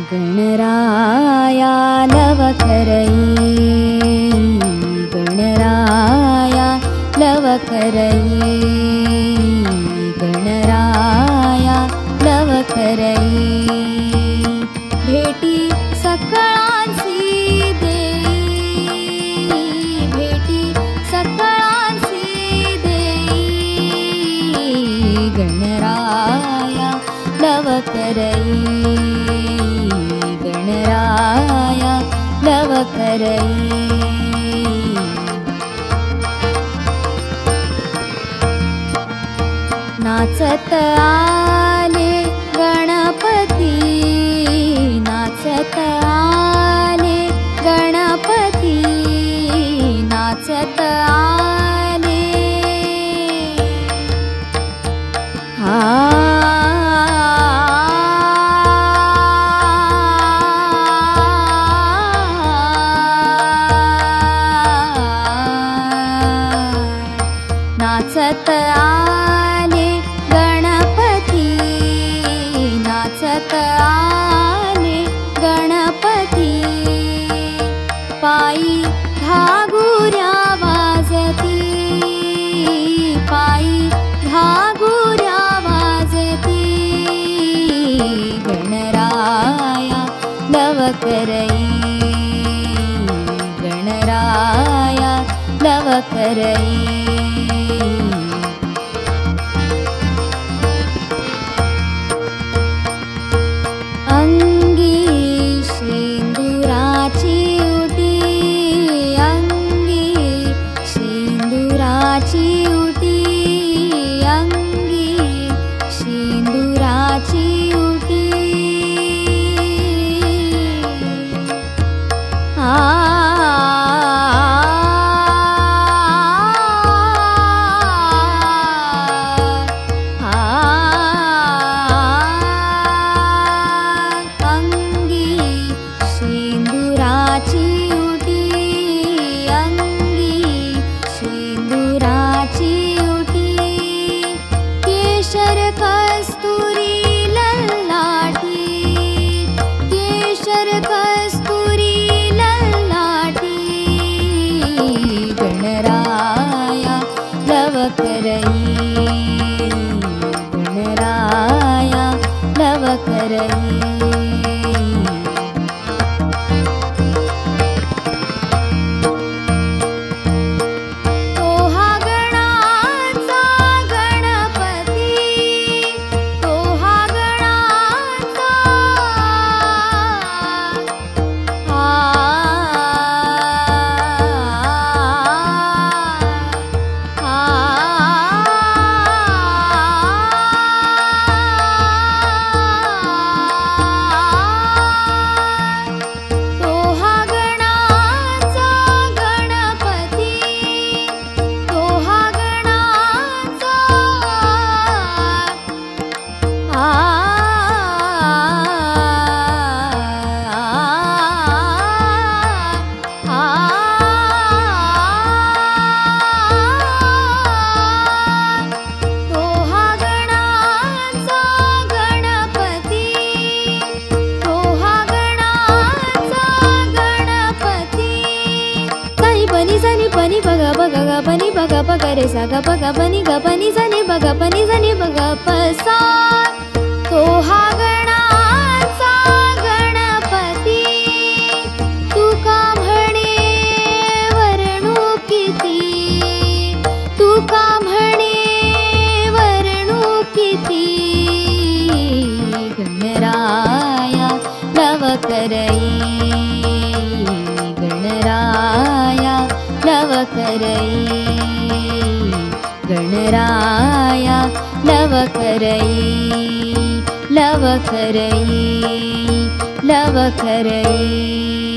गणराया लवकरई, गणराया लवकरई, गणराया लवकरई। भेटी सकळांसी देई, भेटी सकळांसी देई, गणराया लवकरई, गणराया लवकरई। नाचत आले गणपती, नाचत आले गणपती, नाचत आले। नाचत आले गणपती, नाचत आले गणपती। पायी घागुऱ्या वाजती, पायी घागुऱ्या वाजती, गणराया लवकरई, गणराया लवकरई। अंगी शेंदुराची उटी, अंगी शेंदुराची उटी, अंगी शेंदुराची उटी। केशर कस्तुरी ललाटी, केशर कस्तुरी ललाटी, गणराया लवकरई, गणराया लवकरई। पनी बगा बगा गा पनी बगा बगा रे सा गा बगा पनी गा पनी सनी बगा पनी सनी बगा पसा। तो हा गणाचा गणपती, तुका म्हणे वर्णुकिती, तुका म्हणे वर्णुकिती, गणराया लवकरई, गणराया लवकरई, गणराया लवकरई, लवकरई, लवकरई।